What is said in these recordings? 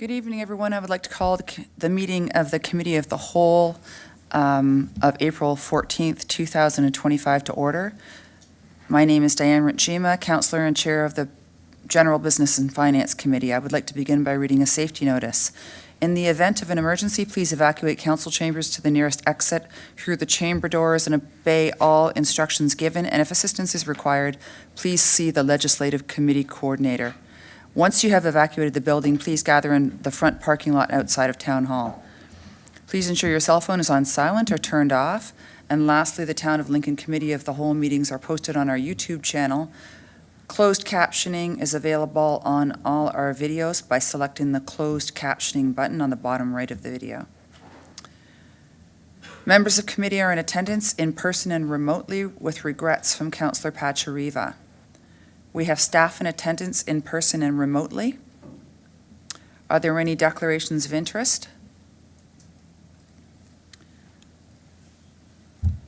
Good evening, everyone. I would like to call the meeting of the Committee of the Whole of April 14th, 2025 to order. My name is Diane Ritchima, Councillor and Chair of the General Business and Finance Committee. I would like to begin by reading a safety notice. In the event of an emergency, please evacuate council chambers to the nearest exit through the chamber doors and obey all instructions given, and if assistance is required, please see the Legislative Committee Coordinator. Once you have evacuated the building, please gather in the front parking lot outside of Town Hall. Please ensure your cell phone is on silent or turned off. And lastly, the Town of Lincoln Committee of the Whole meetings are posted on our YouTube channel. Closed captioning is available on all our videos by selecting the closed captioning button on the bottom right of the video. Members of committee are in attendance in person and remotely, with regrets from Councillor Pachariva. We have staff in attendance in person and remotely. Are there any declarations of interest?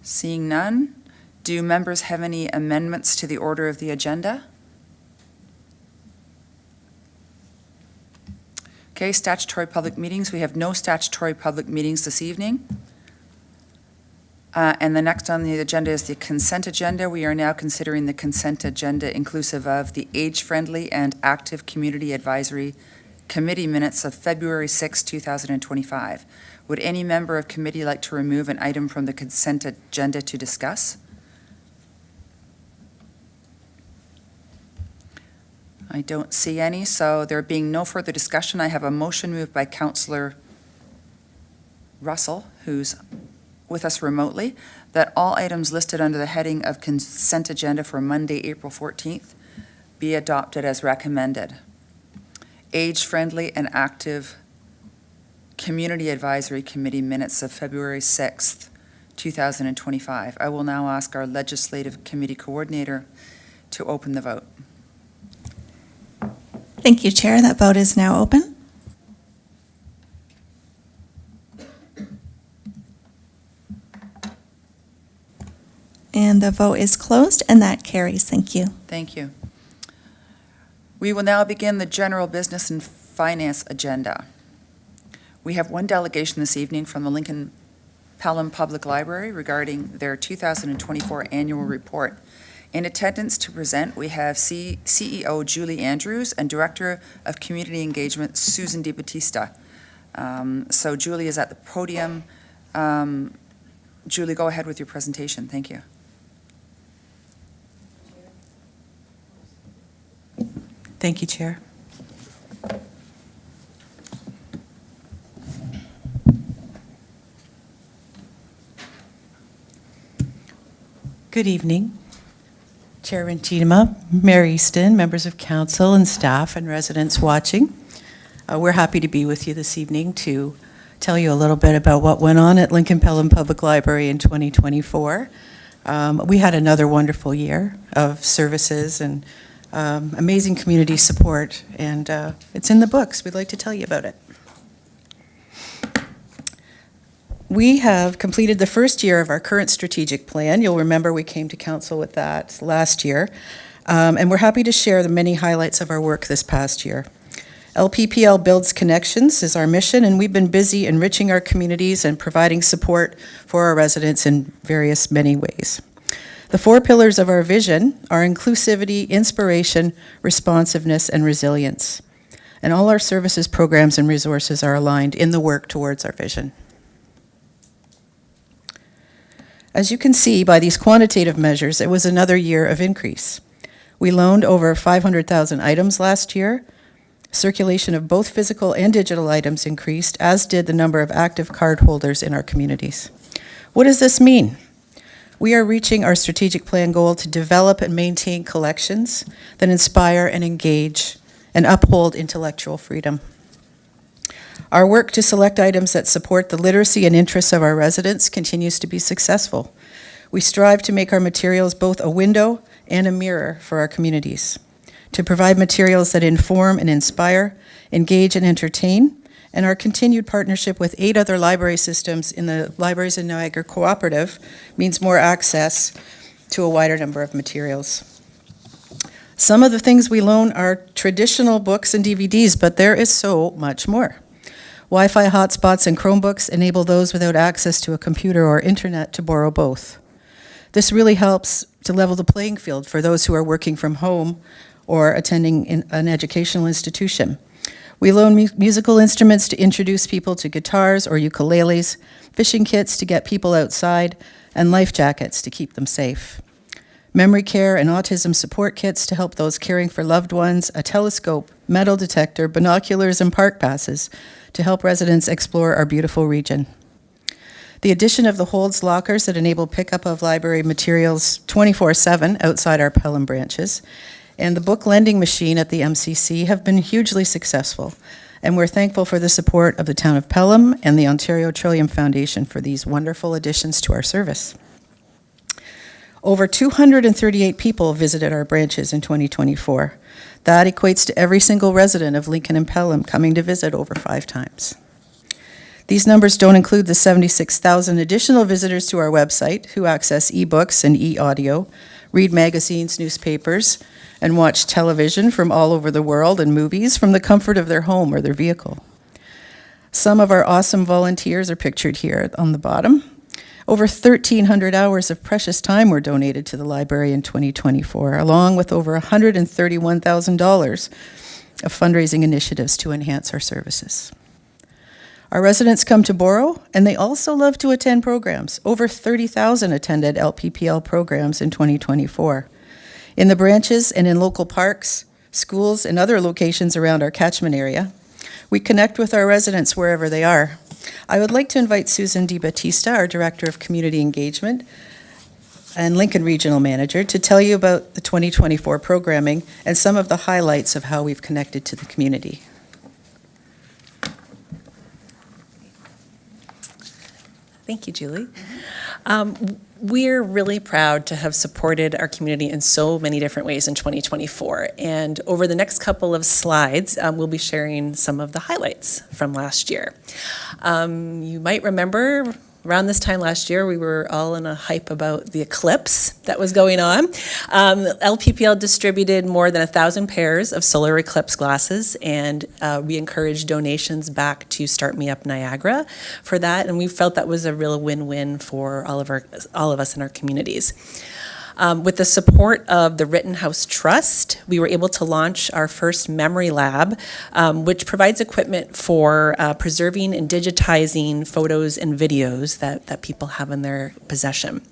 Seeing none, do members have any amendments to the order of the agenda? Okay, statutory public meetings. We have no statutory public meetings this evening. And the next on the agenda is the consent agenda. We are now considering the consent agenda inclusive of the Age-Friendly and Active Community Advisory Committee minutes of February 6, 2025. Would any member of committee like to remove an item from the consent agenda to discuss? I don't see any, so there being no further discussion, I have a motion moved by Councillor Russell, who's with us remotely, that all items listed under the heading of consent agenda for Monday, April 14th be adopted as recommended. Age-Friendly and Active Community Advisory Committee minutes of February 6th, 2025. I will now ask our Legislative Committee Coordinator to open the vote. Thank you, Chair. That vote is now open. And the vote is closed, and that carries. Thank you. Thank you. We will now begin the general business and finance agenda. We have one delegation this evening from the Lincoln Pelham Public Library regarding their 2024 annual report. In attendance to present, we have CEO Julie Andrews and Director of Community Engagement Susan DiBattista. So Julie is at the podium. Julie, go ahead with your presentation. Thank you. Thank you, Chair. Good evening, Chair Ritchima, Mayor Easton, members of council and staff and residents watching. We're happy to be with you this evening to tell you a little bit about what went on at Lincoln Pelham Public Library in 2024. We had another wonderful year of services and amazing community support, and it's in the books. We'd like to tell you about it. We have completed the first year of our current strategic plan. You'll remember we came to council with that last year, and we're happy to share the many highlights of our work this past year. LPPL Builds Connections is our mission, and we've been busy enriching our communities and providing support for our residents in various many ways. The four pillars of our vision are inclusivity, inspiration, responsiveness, and resilience. And all our services, programs, and resources are aligned in the work towards our vision. As you can see by these quantitative measures, it was another year of increase. We loaned over 500,000 items last year. Circulation of both physical and digital items increased, as did the number of active cardholders in our communities. What does this mean? We are reaching our strategic plan goal to develop and maintain collections that inspire and engage and uphold intellectual freedom. Our work to select items that support the literacy and interests of our residents continues to be successful. We strive to make our materials both a window and a mirror for our communities, to provide materials that inform and inspire, engage and entertain, and our continued partnership with 8 other library systems in the Libraries in Niagara Cooperative means more access to a wider number of materials. Some of the things we loan are traditional books and DVDs, but there is so much more. Wi-Fi hotspots and Chromebooks enable those without access to a computer or internet to borrow both. This really helps to level the playing field for those who are working from home or attending an educational institution. We loan musical instruments to introduce people to guitars or ukuleles, fishing kits to get people outside, and life jackets to keep them safe. Memory care and autism support kits to help those caring for loved ones, a telescope, metal detector, binoculars, and park passes to help residents explore our beautiful region. The addition of the Holds lockers that enable pickup of library materials 24/7 outside our Pelham branches, and the book lending machine at the MCC have been hugely successful, and we're thankful for the support of the Town of Pelham and the Ontario Trillium Foundation for these wonderful additions to our service. Over 238 people visited our branches in 2024. That equates to every single resident of Lincoln and Pelham coming to visit over 5 times. These numbers don't include the 76,000 additional visitors to our website who access e-books and e-audio, read magazines, newspapers, and watch television from all over the world and movies from the comfort of their home or their vehicle. Some of our awesome volunteers are pictured here on the bottom. Over 1,300 hours of precious time were donated to the library in 2024, along with over $131,000 of fundraising initiatives to enhance our services. Our residents come to borrow, and they also love to attend programs. Over 30,000 attended LPPL programs in 2024. In the branches and in local parks, schools, and other locations around our catchment area, we connect with our residents wherever they are. I would like to invite Susan DiBattista, our Director of Community Engagement and Lincoln Regional Manager, to tell you about the 2024 programming and some of the highlights of how we've connected to the community. Thank you, Julie. We're really proud to have supported our community in so many different ways in 2024. And over the next couple of slides, we'll be sharing some of the highlights from last year. You might remember around this time last year, we were all in a hype about the eclipse that was going on. LPPL distributed more than 1,000 pairs of solar eclipse glasses, and we encouraged donations back to Start Me Up Niagara for that, and we felt that was a real win-win for all of us in our communities. With the support of the Rittenhouse Trust, we were able to launch our first memory lab, which provides equipment for preserving and digitizing photos and videos that people have in their possession.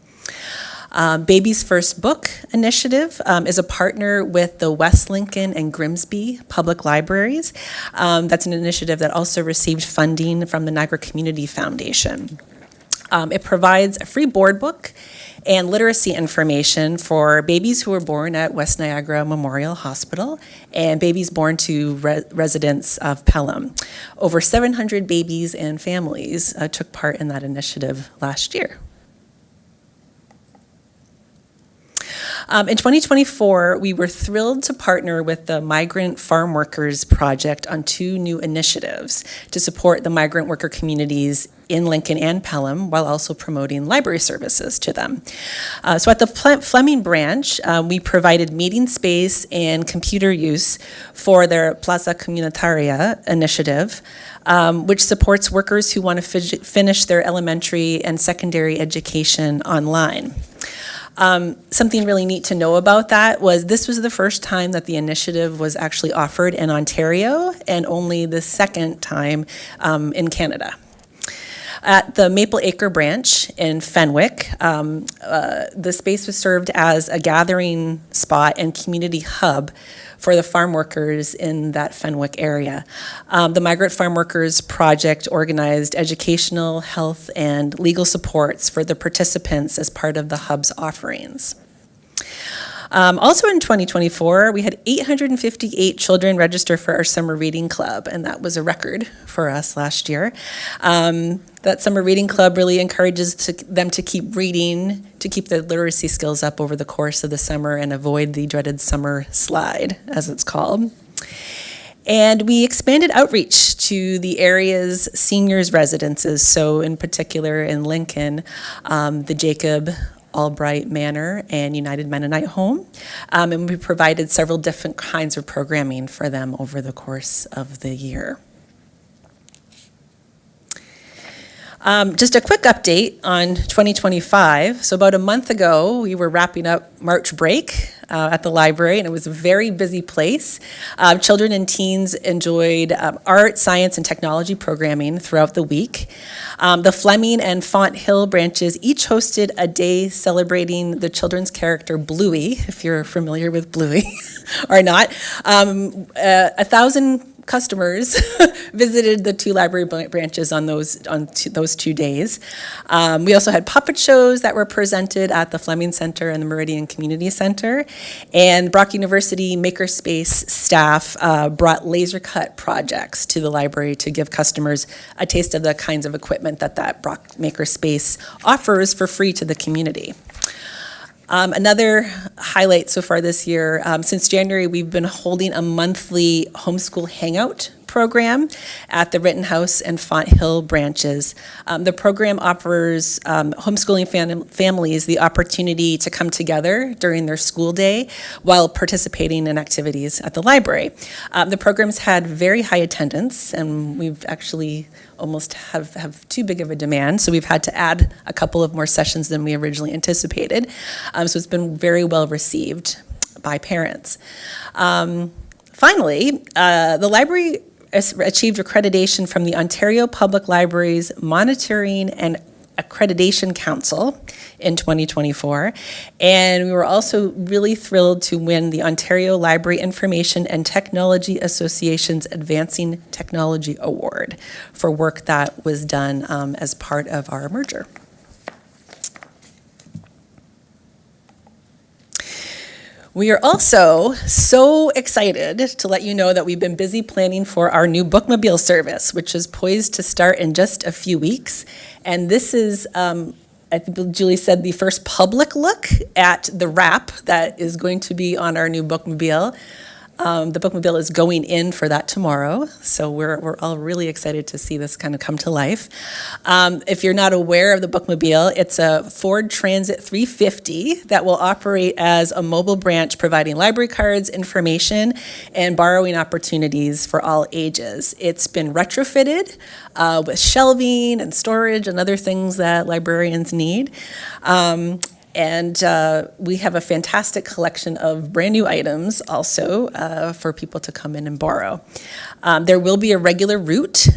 Baby's First Book Initiative is a partner with the West Lincoln and Grimsby Public Libraries. That's an initiative that also received funding from the Niagara Community Foundation. It provides a free board book and literacy information for babies who were born at West Niagara Memorial Hospital and babies born to residents of Pelham. Over 700 babies and families took part in that initiative last year. In 2024, we were thrilled to partner with the Migrant Farm Workers Project on 2 new initiatives to support the migrant worker communities in Lincoln and Pelham while also promoting library services to them. So at the Fleming branch, we provided meeting space and computer use for their Plaza Comunitaria initiative, which supports workers who want to finish their elementary and secondary education online. Something really neat to know about that was this was the first time that the initiative was actually offered in Ontario and only the second time in Canada. At the Maple Acre branch in Fenwick, the space was served as a gathering spot and community hub for the farm workers in that Fenwick area. The Migrant Farm Workers Project organized educational, health, and legal supports for the participants as part of the hub's offerings. Also in 2024, we had 858 children register for our summer reading club, and that was a record for us last year. That summer reading club really encourages them to keep reading, to keep their literacy skills up over the course of the summer and avoid the dreaded summer slide, as it's called. And we expanded outreach to the area's seniors' residences, so in particular in Lincoln, the Jacob Albright Manor and United Mennonite Home. And we provided several different kinds of programming for them over the course of the year. Just a quick update on 2025. So about a month ago, we were wrapping up March break at the library, and it was a very busy place. Children and teens enjoyed art, science, and technology programming throughout the week. The Fleming and Font Hill branches each hosted a day celebrating the children's character Bluey, if you're familiar with Bluey or not. 1,000 customers visited the two library branches on those 2 days. We also had puppet shows that were presented at the Fleming Center and the Meridian Community Center. And Brock University Makerspace staff brought laser cut projects to the library to give customers a taste of the kinds of equipment that Brock Makerspace offers for free to the community. Another highlight so far this year, since January, we've been holding a monthly homeschool hangout program at the Rittenhouse and Font Hill branches. The program offers homeschooling families the opportunity to come together during their school day while participating in activities at the library. The program's had very high attendance, and we've actually almost have too big of a demand, so we've had to add a couple of more sessions than we originally anticipated. So it's been very well received by parents. Finally, the library achieved accreditation from the Ontario Public Libraries Monitoring and Accreditation Council in 2024, and we were also really thrilled to win the Ontario Library Information and Technology Association's Advancing Technology Award for work that was done as part of our merger. We are also so excited to let you know that we've been busy planning for our new bookmobile service, which is poised to start in just a few weeks. And this is, I think Julie said, the first public look at the wrap that is going to be on our new bookmobile. The bookmobile is going in for that tomorrow, so we're all really excited to see this kind of come to life. If you're not aware of the bookmobile, it's a Ford Transit 350 that will operate as a mobile branch providing library cards, information, and borrowing opportunities for all ages. It's been retrofitted with shelving and storage and other things that librarians need. And we have a fantastic collection of brand new items also for people to come in and borrow. There will be a regular route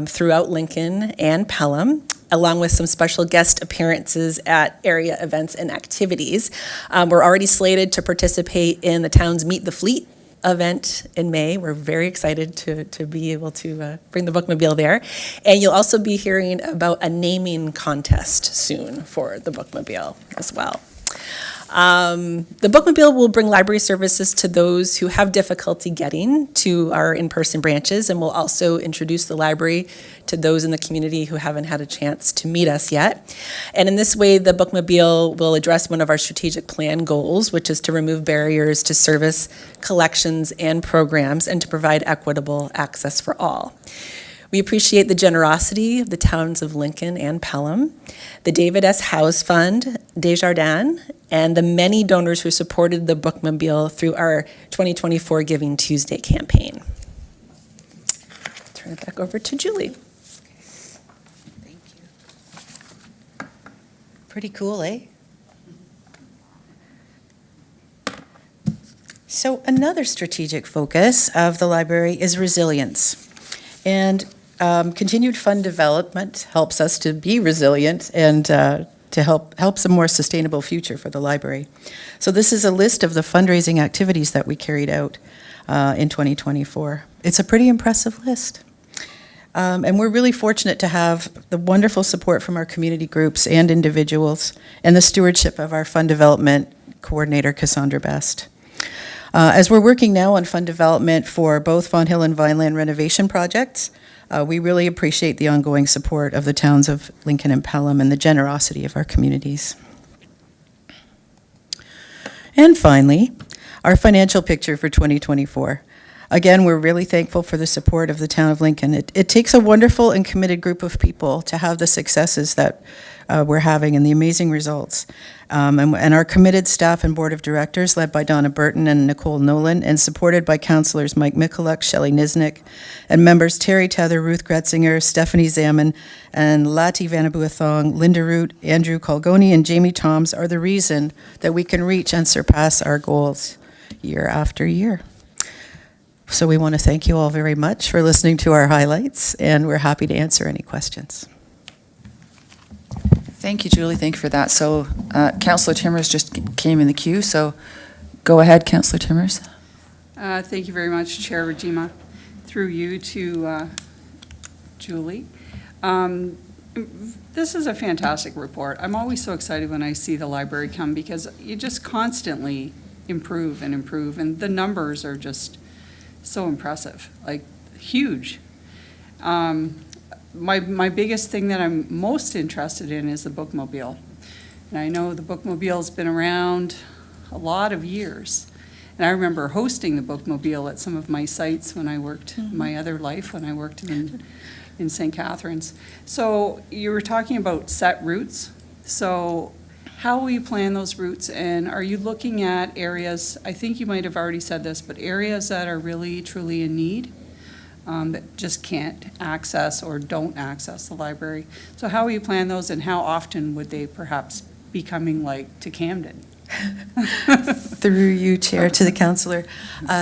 throughout Lincoln and Pelham, along with some special guest appearances at area events and activities. We're already slated to participate in the town's Meet the Fleet event in May. We're very excited to be able to bring the bookmobile there. And you'll also be hearing about a naming contest soon for the bookmobile as well. The bookmobile will bring library services to those who have difficulty getting to our in-person branches, and will also introduce the library to those in the community who haven't had a chance to meet us yet. And in this way, the bookmobile will address one of our strategic plan goals, which is to remove barriers to service, collections, and programs, and to provide equitable access for all. We appreciate the generosity of the towns of Lincoln and Pelham, the David S. House Fund, Desjardins, and the many donors who supported the bookmobile through our 2024 Giving Tuesday campaign. Turn it back over to Julie. Thank you. Pretty cool, eh? So another strategic focus of the library is resilience. And continued fund development helps us to be resilient and to helps a more sustainable future for the library. So this is a list of the fundraising activities that we carried out in 2024. It's a pretty impressive list. And we're really fortunate to have the wonderful support from our community groups and individuals, and the stewardship of our fund development coordinator, Cassandra Best. As we're working now on fund development for both Font Hill and Vineland renovation projects, we really appreciate the ongoing support of the towns of Lincoln and Pelham and the generosity of our communities. And finally, our financial picture for 2024. Again, we're really thankful for the support of the town of Lincoln. It takes a wonderful and committed group of people to have the successes that we're having and the amazing results. And our committed staff and board of directors, led by Donna Burton and Nicole Nolan, and supported by councillors Mike Mikulak, Shelley Niznik, and members Terry Tether, Ruth Gretzinger, Stephanie Zaman, and Lati Vanabuathong, Linda Root, Andrew Colgoni, and Jamie Toms are the reason that we can reach and surpass our goals year after year. So we want to thank you all very much for listening to our highlights, and we're happy to answer any questions. Thank you, Julie. Thank you for that. So Councillor Timmers just came in the queue, so go ahead, Councillor Timmers. Thank you very much, Chair Rajima. Through you to Julie. This is a fantastic report. I'm always so excited when I see the library come because you just constantly improve, and the numbers are just so impressive, like huge. My biggest thing that I'm most interested in is the bookmobile. And I know the bookmobile's been around a lot of years. And I remember hosting the bookmobile at some of my sites when I worked, my other life, when I worked in St. Catharines. So you were talking about set routes. So how will you plan those routes, and are you looking at areas, I think you might have already said this, but areas that are really, truly in need, that just can't access or don't access the library? So how will you plan those, and how often would they perhaps be coming, like, to Camden? Through you, Chair, to the councillor.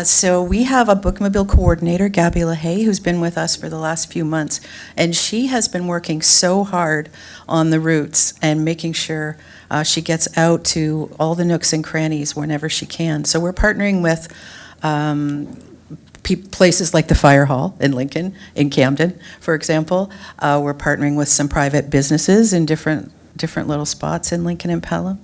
So we have a bookmobile coordinator, Gabby LaHaye, who's been with us for the last few months, and she has been working so hard on the routes and making sure she gets out to all the nooks and crannies whenever she can. So we're partnering with places like the Fire Hall in Lincoln, in Camden, for example. We're partnering with some private businesses in different little spots in Lincoln and Pelham,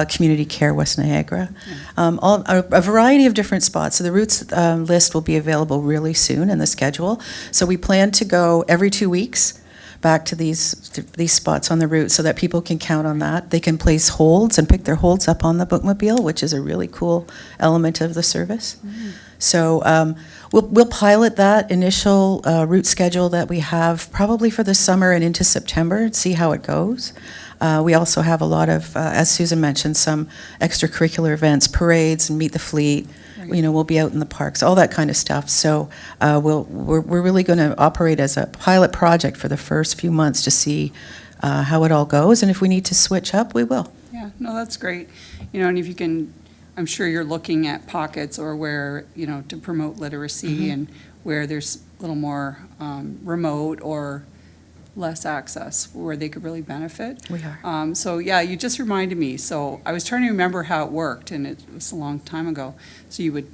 Community Care West Niagara, a variety of different spots. So the routes list will be available really soon in the schedule. So we plan to go every 2 weeks back to these spots on the route so that people can count on that. They can place holds and pick their holds up on the bookmobile, which is a really cool element of the service. So we'll pilot that initial route schedule that we have probably for the summer and into September and see how it goes. We also have a lot of, as Susan mentioned, some extracurricular events, parades and Meet the Fleet. Right. You know, we'll be out in the parks, all that kind of stuff. So we're really going to operate as a pilot project for the first few months to see how it all goes. And if we need to switch up, we will. Yeah, no, that's great. You know, and if you can, I'm sure you're looking at pockets or where, you know, to promote literacy and where there's a little more remote or less access where they could really benefit. We are. So yeah, you just reminded me. So I was trying to remember how it worked, and it was a long time ago. So you would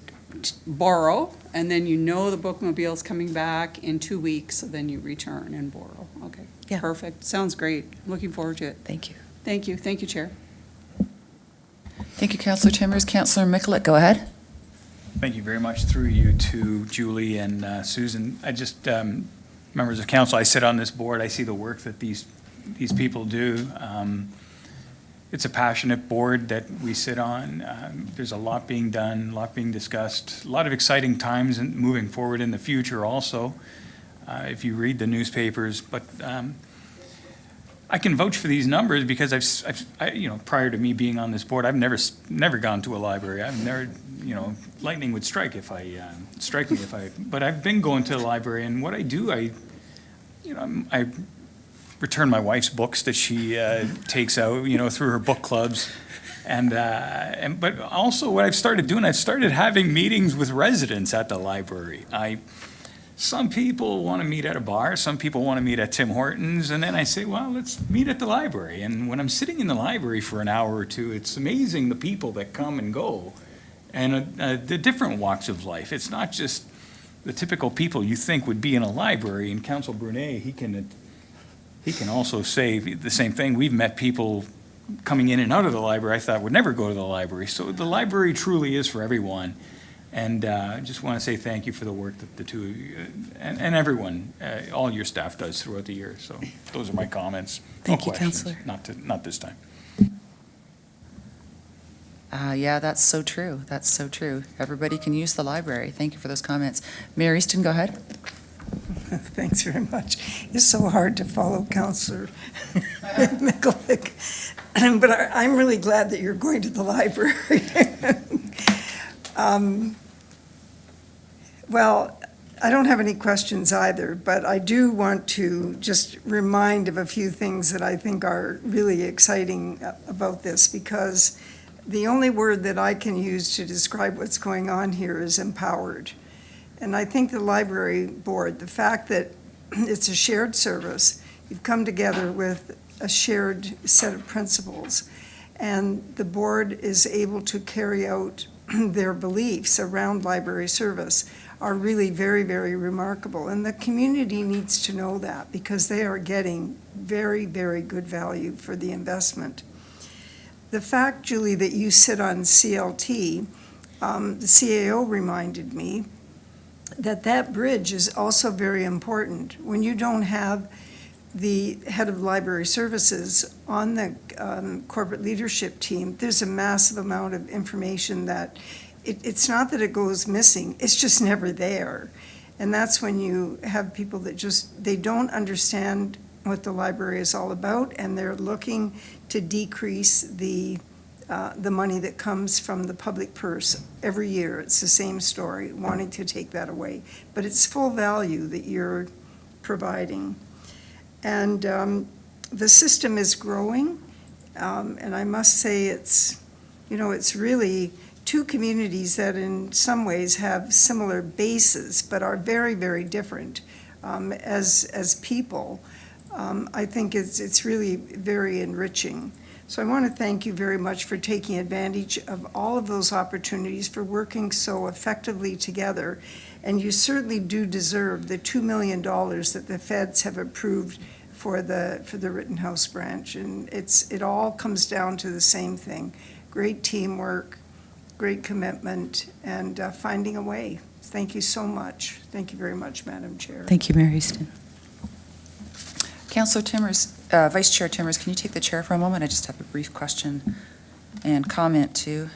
borrow, and then you know the bookmobile's coming back in 2 weeks, so then you return and borrow. Okay, Yeah. perfect. Sounds great. Looking forward to it. Thank you. Thank you. Thank you, Chair. Thank you, Councillor Timmers. Councillor Mikulak, go ahead. Thank you very much. Through you to Julie and Susan. I just, members of council, I sit on this board. I see the work that these people do. It's a passionate board that we sit on. There's a lot being done, a lot being discussed, a lot of exciting times and moving forward in the future also, if you read the newspapers. But I can vouch for these numbers because I've prior to me being on this board, I've never gone to a library. I've never, lightning would strike me if I, but I've been going to the library, and what I do, I return my wife's books that she takes out, through her book clubs. But also what I've started doing, I've started having meetings with residents at the library. Some people want to meet at a bar, some people want to meet at Tim Hortons, and then I say, well, let's meet at the library. And when I'm sitting in the library for an hour or two, it's amazing the people that come and go and the different walks of life. It's not just the typical people you think would be in a library. And Council Brunet, he can also say the same thing. We've met people coming in and out of the library I thought would never go to the library. So the library truly is for everyone. And I just want to say thank you for the work that the two of you and everyone, all your staff does throughout the year. So those are my comments. Thank No you, questions. Councillor. Not this time. Yeah, that's so true. That's so true. Everybody can use the library. Thank you for those comments. Mayor Easton, go ahead. Thanks very much. It's so hard to follow Councillor Mikulik, but I'm really glad that you're going to the library. Well, I don't have any questions either, but I do want to just remind of a few things that I think are really exciting about this, because the only word that I can use to describe what's going on here is empowered. And I think the library board, the fact that it's a shared service, you've come together with a shared set of principles, and the board is able to carry out their beliefs around library service are really very, very remarkable. And the community needs to know that, because they are getting very, very good value for the investment. The fact, Julie, that you sit on CLT, the CAO reminded me that bridge is also very important. When you don't have the head of library services on the corporate leadership team, there's a massive amount of information that it's not that it goes missing, it's just never there. And that's when you have people that they don't understand what the library is all about, and they're looking to decrease the money that comes from the public purse every year. It's the same story, wanting to take that away. But it's full value that you're providing. And the system is growing, and I must say it's really two communities that in some ways have similar bases, but are very, very different as people. I think it's really very enriching. So I want to thank you very much for taking advantage of all of those opportunities, for working so effectively together. And you certainly do deserve the $2 million that the feds have approved for the Rittenhouse branch. And it all comes down to the same thing: great teamwork, great commitment, and finding a way. Thank you so much. Thank you very much, Madam Chair. Thank you, Mayor Easton. Councillor Timmers, Vice Chair Timmers, can you take the chair for a moment? I just have a brief question and comment too.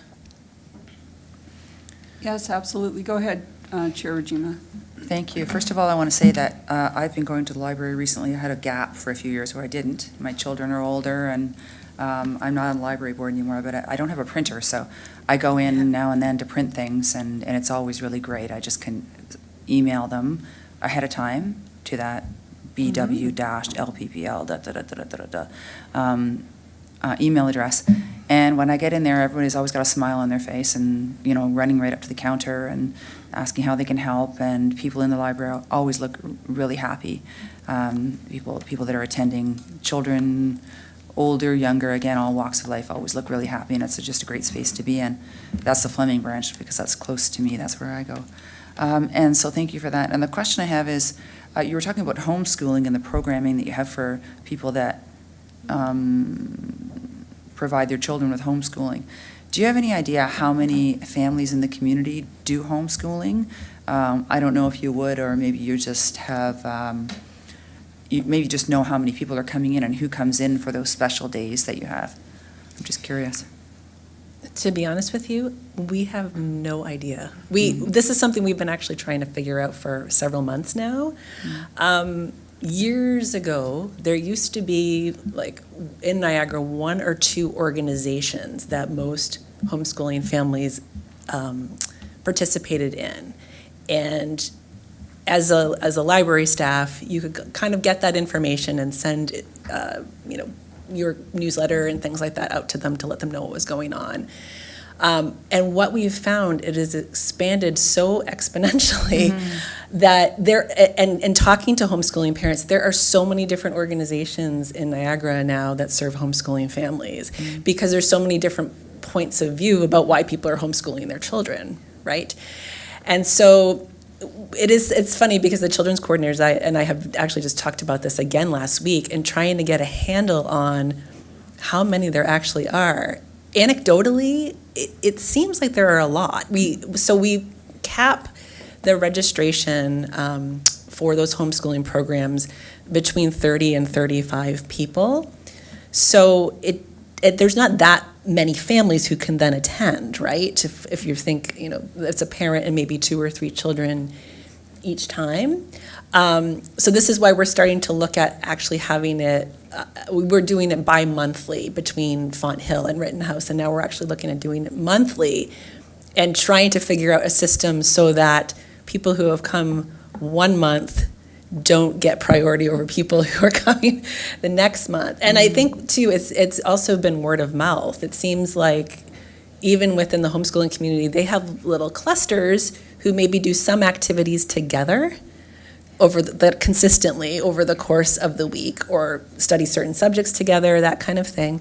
Yes, absolutely. Go ahead, Chair Regina. Thank you. First of all, I want to say that I've been going to the library recently. I had a gap for a few years where I didn't. My children are older, and I'm not on the library board anymore, but I don't have a printer, so I go in now and then to print things, and it's always really great. I just can email them ahead of time to that bw-lppl email address. And when I get in there, everybody's always got a smile on their face and, running right up to the counter and asking how they can help. And people in the library always look really happy. People that are attending, children, older, younger, again, all walks of life, always look really happy. And it's just a great space to be in. That's the Fleming branch, because that's close to me. That's where I go. And so thank you for that. And the question I have is, you were talking about homeschooling and the programming that you have for people that provide their children with homeschooling. Do you have any idea how many families in the community do homeschooling? I don't know if you would, or maybe you just have, you maybe just know how many people are coming in and who comes in for those special days that you have. I'm just curious. To be honest with you, we have no idea. This is something we've been actually trying to figure out for several months now. Years ago, there used to be, like, in Niagara, 1 or 2 organizations that most homeschooling families participated in. And as a library staff, you could kind of get that information and send, your newsletter and things like that out to them to let them know what was going on. And what we've found, it has expanded so exponentially that and talking to homeschooling parents, there are so many different organizations in Niagara now that serve homeschooling families, because there's so many different points of view about why people are homeschooling their children, right? And so it's funny, because the children's coordinators, I have actually just talked about this again last week, and trying to get a handle on how many there actually are. Anecdotally, it seems like there are a lot. We cap the registration for those homeschooling programs between 30 and 35 people. So there's not that many families who can then attend, right? If you think, it's a parent and maybe 2 or 3 children each time. So this is why we're starting to look at actually having it, we're doing it bi-monthly between Fonthill and Rittenhouse, and now we're actually looking at doing it monthly and trying to figure out a system so that people who have come 1 month don't get priority over people who are coming the next month. And I think, too, it's also been word of mouth. It seems like even within the homeschooling community, they have little clusters who maybe do some activities together consistently over the course of the week, or study certain subjects together, that kind of thing.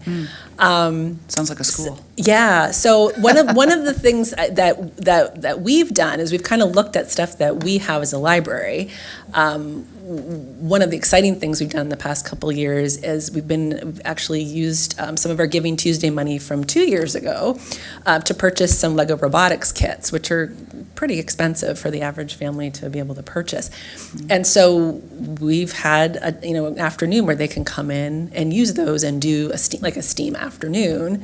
Sounds like a school. Yeah. So one of the things that we've done is we've kind of looked at stuff that we have as a library. One of the exciting things we've done in the past couple years is we've actually used some of our Giving Tuesday money from 2 years ago to purchase some Lego robotics kits, which are pretty expensive for the average family to be able to purchase. And so we've had an afternoon where they can come in and use those and do a STEAM afternoon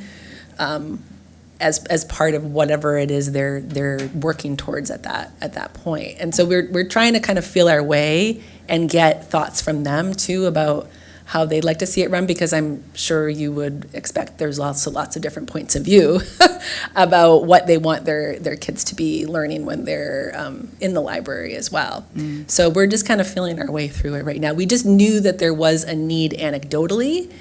as part of whatever it is they're working towards at that point. And so we're trying to kind of feel our way and get thoughts from them too about how they'd like to see it run, because I'm sure you would expect there's lots of different points of view about what they want their kids to be learning when they're in the library as well. So we're just kind of feeling our way through it right now. We just knew that there was a need anecdotally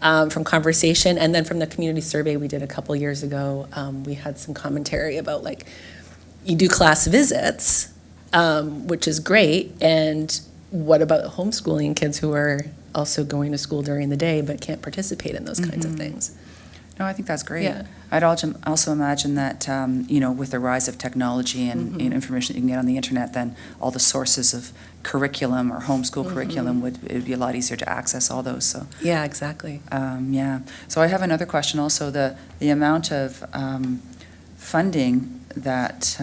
from conversation, and then from the community survey we did a couple years ago, we had some commentary about, like, you do class visits, which is great, and what about homeschooling kids who are also going to school during the day but can't participate in those kinds of things? No, I think that's great. Yeah. I'd also imagine that, with the rise of technology and information you can get on the internet, then all the sources of curriculum or homeschool curriculum it'd be a lot easier to access all those. So Yeah, exactly. yeah. So I have another question also. The amount of funding that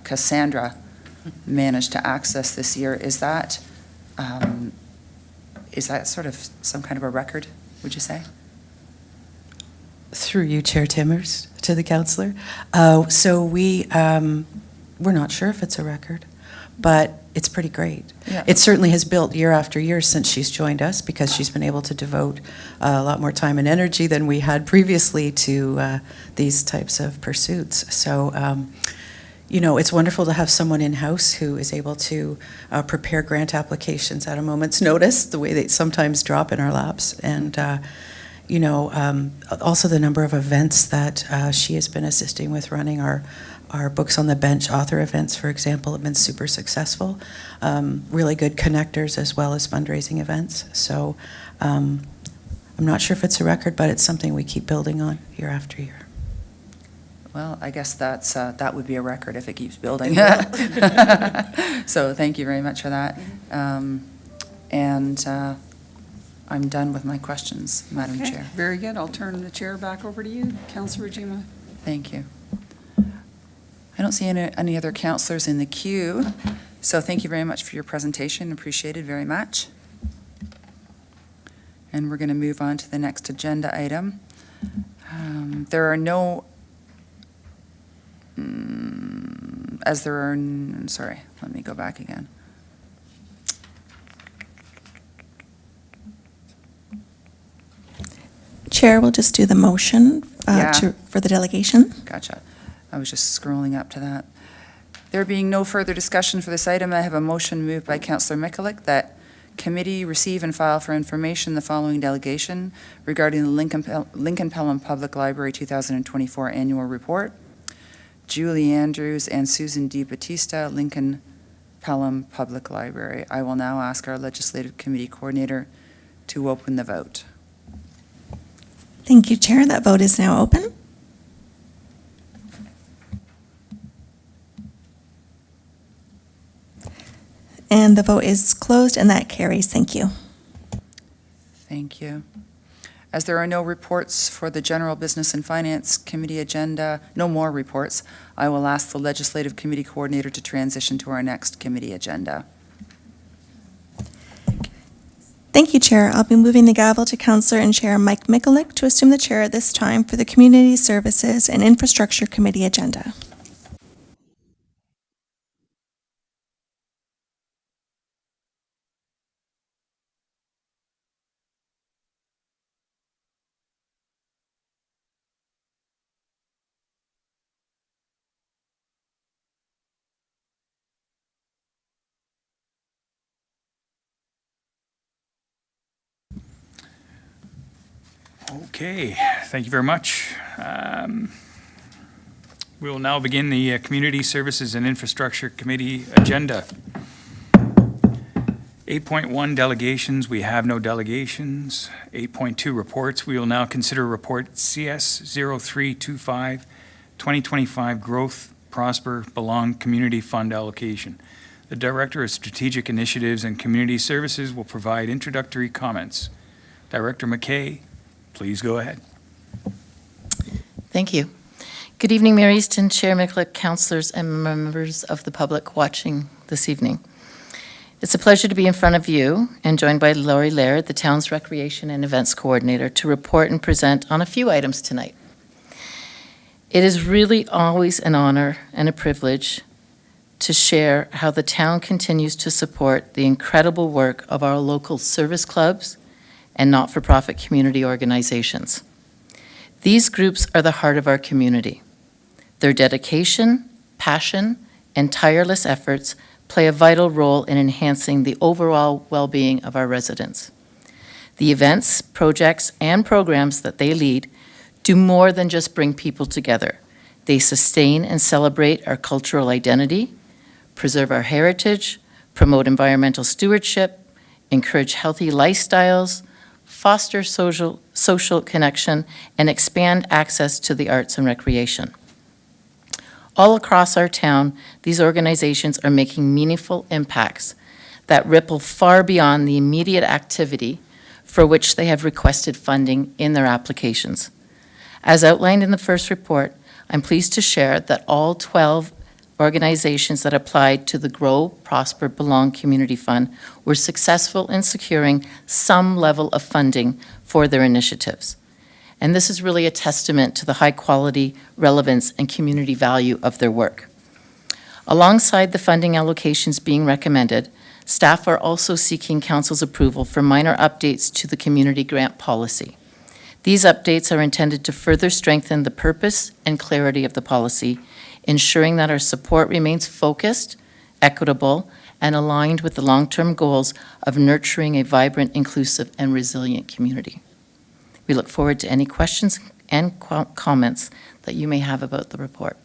Cassandra managed to access this year, is that sort of some kind of a record, would you say? Through you, Chair Timmers, to the councillor. So we're not sure if it's a record, but it's pretty great. Yeah. It certainly has built year after year since she's joined us, because she's been able to devote a lot more time and energy than we had previously to these types of pursuits. So, it's wonderful to have someone in-house who is able to prepare grant applications at a moment's notice, the way they sometimes drop in our laps. And also the number of events that she has been assisting with running. Our Books on the Bench author events, for example, have been super successful. Really good connectors as well as fundraising events. So I'm not sure if it's a record, but it's something we keep building on year after year. Well, I guess that would be a record if it keeps building. So thank you very much for that. And I'm done with my questions, Madam Okay, Chair. very good. I'll turn the chair back over to you, Councillor Rajima. Thank you. I don't see any other councillors in the queue, so thank you very much for your presentation. Appreciated very much. And we're going to move on to the next agenda item. There are no, sorry, let me go back again. Chair will just do the motion Yeah. for the delegation. Gotcha. I was just scrolling up to that. There being no further discussion for this item, I have a motion moved by Councillor Mikulik that committee receive and file for information the following delegation regarding the Lincoln Pelham Public Library 2024 Annual Report. Julie Andrews and Susan D. Batista, Lincoln Pelham Public Library. I will now ask our Legislative Committee Coordinator to open the vote. Thank you, Chair. That vote is now open. And the vote is closed, and that carries. Thank you. Thank you. As there are no reports for the General Business and Finance Committee agenda, no more reports, I will ask the Legislative Committee Coordinator to transition to our next committee agenda. Thank you, Chair. I'll be moving the gavel to Councillor and Chair Mike Mikulik to assume the chair at this time for the Community Services and Infrastructure Committee agenda. Okay, thank you very much. We will now begin the Community Services and Infrastructure Committee agenda. 8.1 delegations, we have no delegations. 8.2 reports, we will now consider report CS 0325, 2025 Growth, Prosper, Belong Community Fund Allocation. The Director of Strategic Initiatives and Community Services will provide introductory comments. Director McKay, please go ahead. Thank you. Good evening, Mayor Easton, Chair Mikulik, councillors, and members of the public watching this evening. It's a pleasure to be in front of you and joined by Laurie Laird, the town's Recreation and Events Coordinator, to report and present on a few items tonight. It is really always an honor and a privilege to share how the town continues to support the incredible work of our local service clubs and not-for-profit community organizations. These groups are the heart of our community. Their dedication, passion, and tireless efforts play a vital role in enhancing the overall well-being of our residents. The events, projects, and programs that they lead do more than just bring people together. They sustain and celebrate our cultural identity, preserve our heritage, promote environmental stewardship, encourage healthy lifestyles, foster social connection, and expand access to the arts and recreation. All across our town, these organizations are making meaningful impacts that ripple far beyond the immediate activity for which they have requested funding in their applications. As outlined in the first report, I'm pleased to share that all 12 organizations that applied to the Grow, Prosper, Belong Community Fund were successful in securing some level of funding for their initiatives. And this is really a testament to the high quality, relevance, and community value of their work. Alongside the funding allocations being recommended, staff are also seeking council's approval for minor updates to the community grant policy. These updates are intended to further strengthen the purpose and clarity of the policy, ensuring that our support remains focused, equitable, and aligned with the long-term goals of nurturing a vibrant, inclusive, and resilient community. We look forward to any questions and comments that you may have about the report.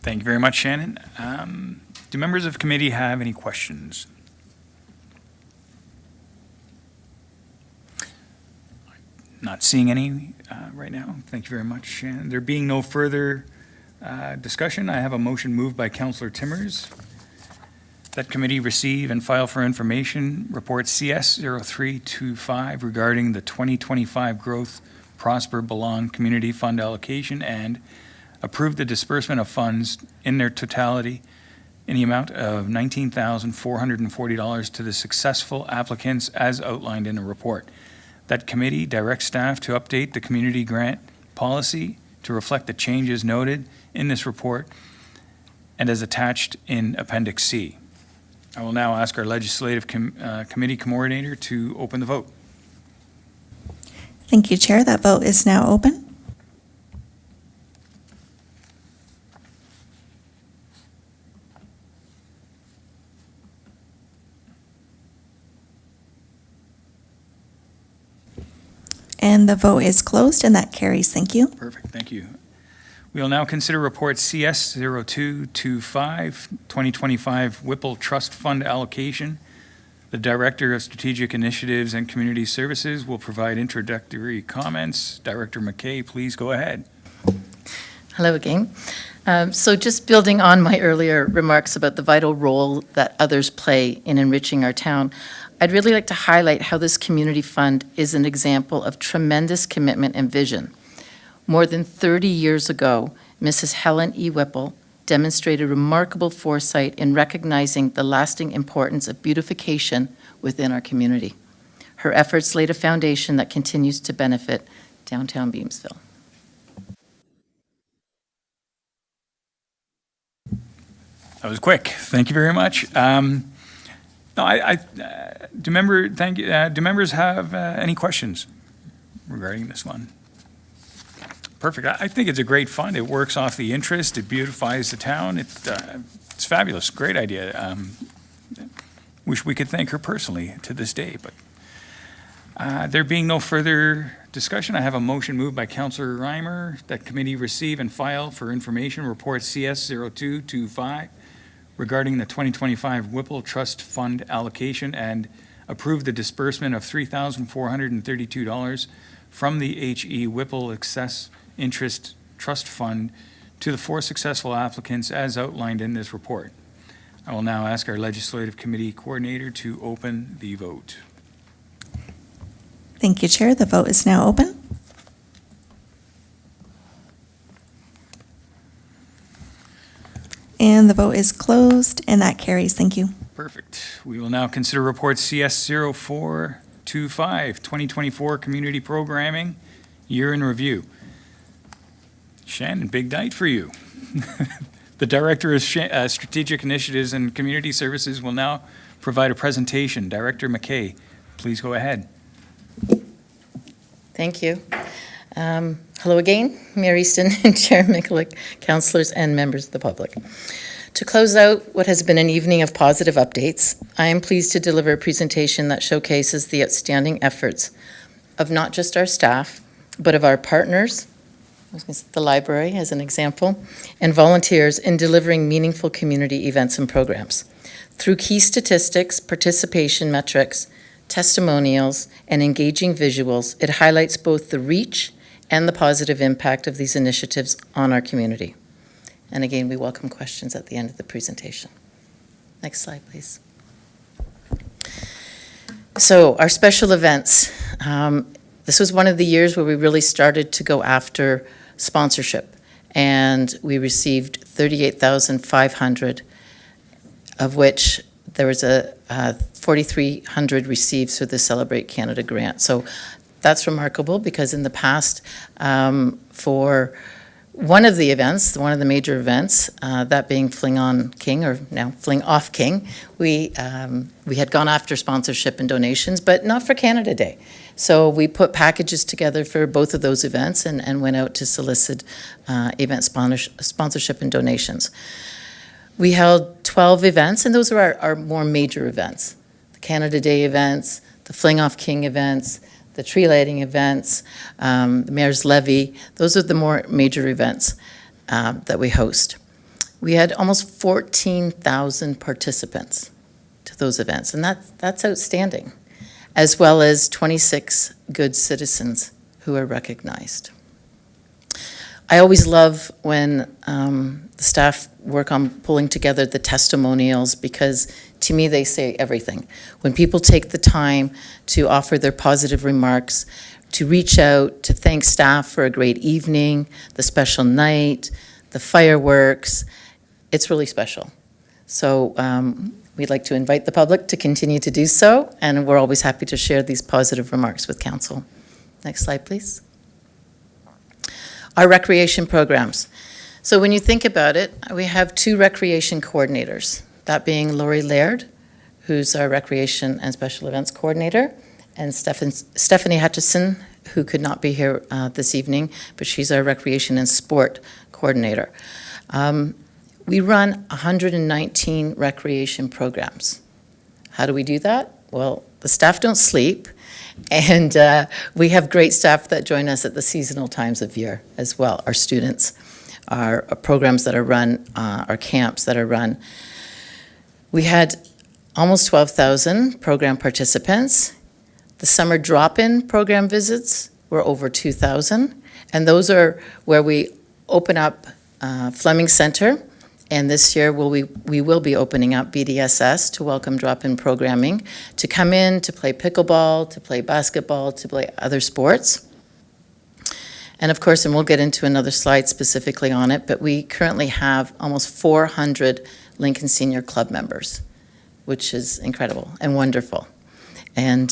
Thank you very much, Shannon. Do members of committee have any questions? Not seeing any right now. Thank you very much, Shannon. There being no further discussion, I have a motion moved by Councillor Timmers that committee receive and file for information report CS 0325 regarding the 2025 Growth, Prosper, Belong Community Fund allocation and approve the disbursement of funds in their totality in the amount of $19,440 to the successful applicants as outlined in the report. That committee directs staff to update the community grant policy to reflect the changes noted in this report and as attached in Appendix C. I will now ask our legislative committee coordinator to open the vote. Thank you, Chair. That vote is now open. And the vote is closed, and that carries. Thank you. Perfect, thank you. We will now consider report CS 0225, 2025 Whipple Trust Fund allocation. The Director of Strategic Initiatives and Community Services will provide introductory comments. Director McKay, please go ahead. Hello again. So just building on my earlier remarks about the vital role that others play in enriching our town, I'd really like to highlight how this community fund is an example of tremendous commitment and vision. More than 30 years ago, Mrs. Helen E. Whipple demonstrated remarkable foresight in recognizing the lasting importance of beautification within our community. Her efforts laid a foundation that continues to benefit downtown Beamsville. That was quick. Thank you very much. Do members have any questions regarding this one? Perfect. I think it's a great fund. It works off the interest. It beautifies the town. It's fabulous. Great idea. Wish we could thank her personally to this day, but there being no further discussion, I have a motion moved by Councillor Reimer that committee receive and file for information report CS 0225 regarding the 2025 Whipple Trust Fund allocation and approve the disbursement of $3,432 from the H.E. Whipple Excess Interest Trust Fund to the 4 successful applicants as outlined in this report. I will now ask our Legislative Committee Coordinator to open the vote. Thank you, Chair. The vote is now open. And the vote is closed, and that carries. Thank you. Perfect. We will now consider report CS 0425, 2024 Community Programming Year in Review. Shannon, big night for you. The Director of Strategic Initiatives and Community Services will now provide a presentation. Director McKay, please go ahead. Thank you. Hello again, Mayor Easton and Chair Mikulik, councillors and members of the public. To close out what has been an evening of positive updates, I am pleased to deliver a presentation that showcases the outstanding efforts of not just our staff, but of our partners, the library as an example, and volunteers in delivering meaningful community events and programs. Through key statistics, participation metrics, testimonials, and engaging visuals, it highlights both the reach and the positive impact of these initiatives on our community. And again, we welcome questions at the end of the presentation. Next slide, please. So our special events. This was one of the years where we really started to go after sponsorship, and we received $38,500, of which there was a $4,300 received through the Celebrate Canada grant. So that's remarkable because in the past, for one of the events, one of the major events, that being Fling On King, or now Fling Off King, we had gone after sponsorship and donations, but not for Canada Day. So we put packages together for both of those events and went out to solicit event sponsorship and donations. We held 12 events, and those are our more major events. The Canada Day events, the Fling Off King events, the tree lighting events, the Mayor's Levy. Those are the more major events that we host. We had almost 14,000 participants to those events, and that's outstanding, as well as 26 good citizens who are recognized. I always love when the staff work on pulling together the testimonials because to me they say everything. When people take the time to offer their positive remarks, to reach out, to thank staff for a great evening, the special night, the fireworks, it's really special. So we'd like to invite the public to continue to do so, and we're always happy to share these positive remarks with council. Next slide, please. Our recreation programs. So when you think about it, we have 2 recreation coordinators, that being Lori Laird, who's our recreation and special events coordinator, and Stephanie Hutchison, who could not be here this evening, but she's our recreation and sport coordinator. We run 119 recreation programs. How do we do that? Well, the staff don't sleep, and we have great staff that join us at the seasonal times of year as well. Our students, our programs that are run, our camps that are run. We had almost 12,000 program participants. The summer drop-in program visits were over 2,000, and those are where we open up Fleming Center, and this year we will be opening up BDSS to welcome drop-in programming, to come in, to play pickleball, to play basketball, to play other sports. And of course, and we'll get into another slide specifically on it, but we currently have almost 400 Lincoln Senior Club members, which is incredible and wonderful. And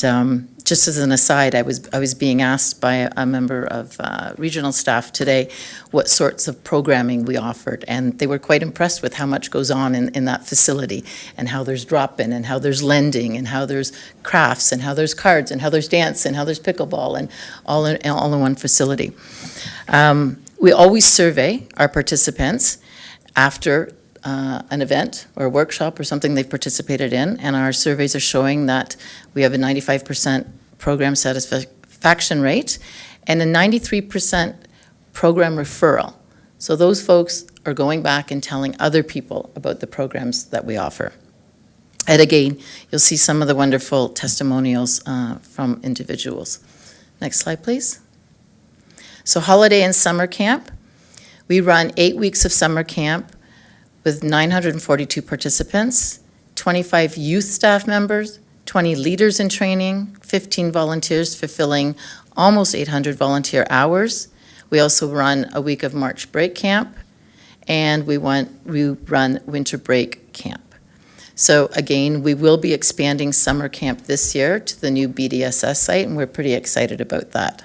just as an aside, I was being asked by a member of regional staff today what sorts of programming we offered, and they were quite impressed with how much goes on in that facility, and how there's drop-in, and how there's lending, and how there's crafts, and how there's cards, and how there's dance, and how there's pickleball, and all in one facility. We always survey our participants after an event or a workshop or something they've participated in, and our surveys are showing that we have a 95% program satisfaction rate and a 93% program referral. So those folks are going back and telling other people about the programs that we offer. And again, you'll see some of the wonderful testimonials from individuals. Next slide, please. So holiday and summer camp. We run 8 weeks of summer camp with 942 participants, 25 youth staff members, 20 leaders in training, 15 volunteers fulfilling almost 800 volunteer hours. We also run a week of March break camp, and we run winter break camp. So again, we will be expanding summer camp this year to the new BDSS site, and we're pretty excited about that.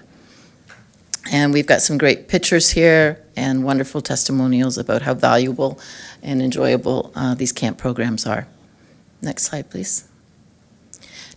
And we've got some great pictures here and wonderful testimonials about how valuable and enjoyable these camp programs are. Next slide, please.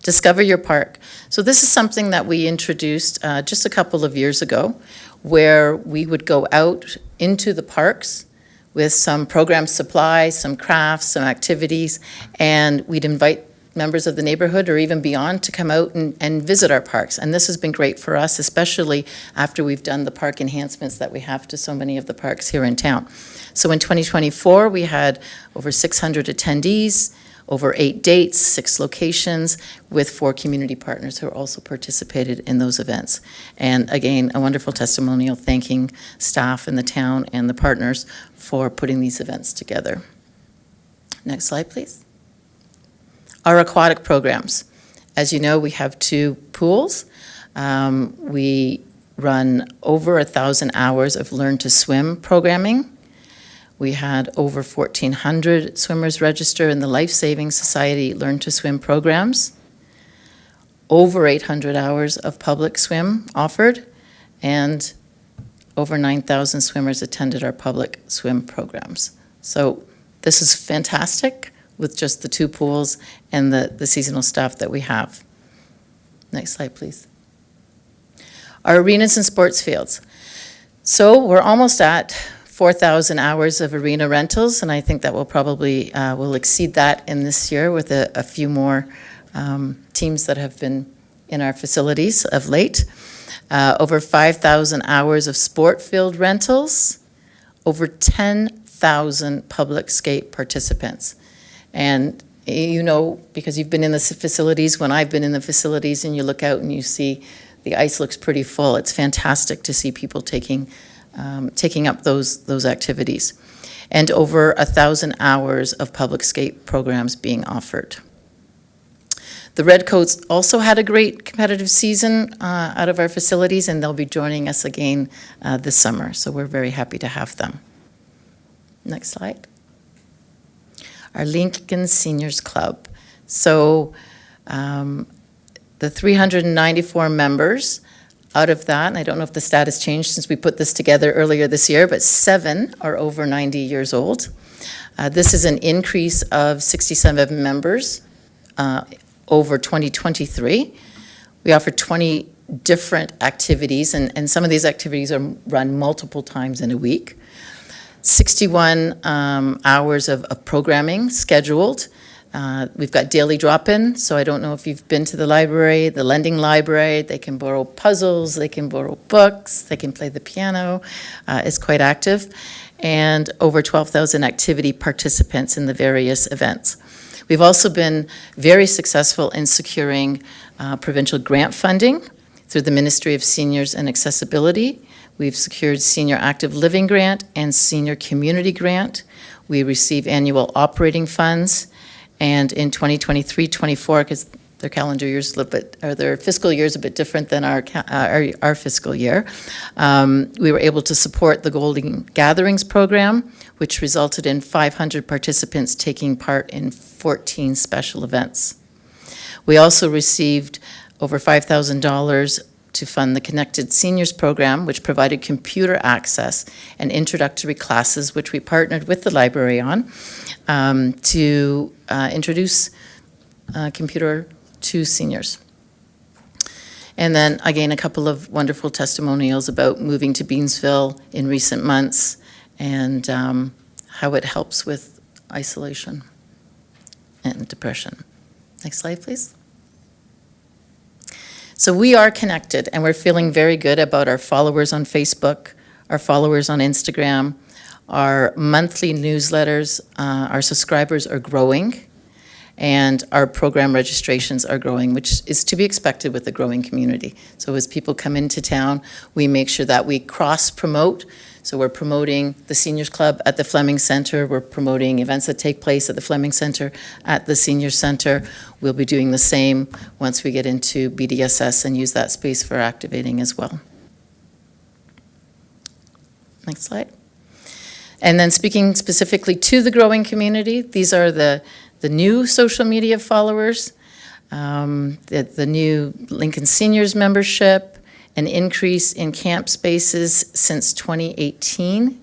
Discover Your Park. So this is something that we introduced just a couple of years ago, where we would go out into the parks with some program supplies, some crafts, some activities, and we'd invite members of the neighborhood or even beyond to come out and visit our parks. And this has been great for us, especially after we've done the park enhancements that we have to so many of the parks here in town. So in 2024, we had over 600 attendees, over 8 dates, 6 locations, with 4 community partners who also participated in those events. And again, a wonderful testimonial thanking staff in the town and the partners for putting these events together. Next slide, please. Our aquatic programs. As you know, we have 2 pools. We run over 1,000 hours of Learn to Swim programming. We had over 1,400 swimmers register in the Life Saving Society Learn to Swim programs. Over 800 hours of public swim offered, and over 9,000 swimmers attended our public swim programs. So this is fantastic, with just the 2 pools and the seasonal staff that we have. Next slide, please. Our arenas and sports fields. So we're almost at 4,000 hours of arena rentals, and I think that will probably will exceed that in this year with a few more teams that have been in our facilities of late. Over 5,000 hours of sport field rentals, over 10,000 public skate participants. And you know, because you've been in the facilities, when I've been in the facilities and you look out and you see the ice looks pretty full, it's fantastic to see people taking up those activities. And over 1,000 hours of public skate programs being offered. The Redcoats also had a great competitive season out of our facilities, and they'll be joining us again this summer, so we're very happy to have them. Next slide. Our Lincoln Seniors Club. So the 394 members, out of that, and I don't know if the stat has changed since we put this together earlier this year, but 7 are over 90 years old. This is an increase of 67 members over 2023. We offer 20 different activities, and some of these activities are run multiple times in a week. 61 hours of programming scheduled. We've got daily drop-in, so I don't know if you've been to the library, the lending library. They can borrow puzzles, they can borrow books, they can play the piano. It's quite active. And over 12,000 activity participants in the various events. We've also been very successful in securing provincial grant funding through the Ministry of Seniors and Accessibility. We've secured Senior Active Living Grant and Senior Community Grant. We receive annual operating funds. And in 2023-24, because Their calendar year's a little bit, or their fiscal year is a bit different than our fiscal year. We were able to support the Golden Gatherings program, which resulted in 500 participants taking part in 14 special events. We also received over $5,000 to fund the Connected Seniors program, which provided computer access and introductory classes, which we partnered with the library on, to introduce computer to seniors. And then, again, a couple of wonderful testimonials about moving to Beansville in recent months and how it helps with isolation and depression. Next slide, please. So we are connected, and we're feeling very good about our followers on Facebook, our followers on Instagram, our monthly newsletters. Our subscribers are growing, and our program registrations are growing, which is to be expected with a growing community. So as people come into town, we make sure that we cross-promote. So we're promoting the Seniors Club at the Fleming Center. We're promoting events that take place at the Fleming Center at the Senior Center. We'll be doing the same once we get into BDSS and use that space for activating as well. Next slide. And then speaking specifically to the growing community, these are the new social media followers, the new Lincoln Seniors membership, an increase in camp spaces since 2018,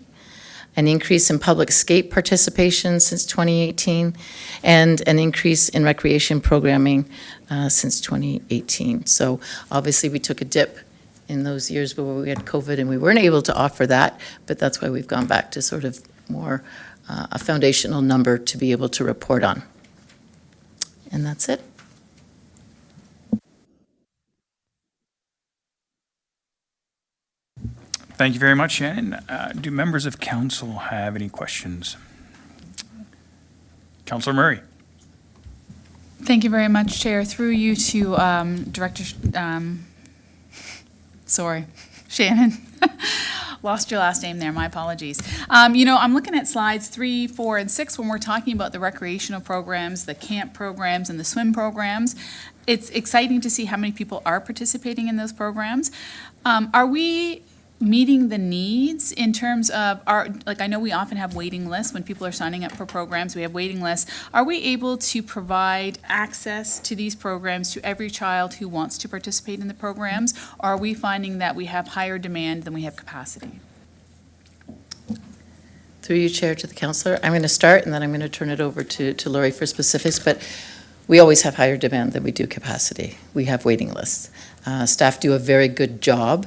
an increase in public skate participation since 2018, and an increase in recreation programming since 2018. So obviously we took a dip in those years where we had COVID and we weren't able to offer that, but that's why we've gone back to sort of more a foundational number to be able to report on. And that's it. Thank you very much, Shannon. Do members of council have any questions? Councillor Murray. Thank you very much, Chair. Through you to Director, Shannon. Lost your last name there, my apologies. I'm looking at slides 3, 4, and 6 when we're talking about the recreational programs, the camp programs, and the swim programs. It's exciting to see how many people are participating in those programs. Are we meeting the needs in terms of I know we often have waiting lists when people are signing up for programs, we have waiting lists. Are we able to provide access to these programs to every child who wants to participate in the programs? Or are we finding that we have higher demand than we have capacity? Through you, Chair, to the councillor. I'm going to start, and then I'm going to turn it over to Laurie for specifics, but we always have higher demand than we do capacity. We have waiting lists. Staff do a very good job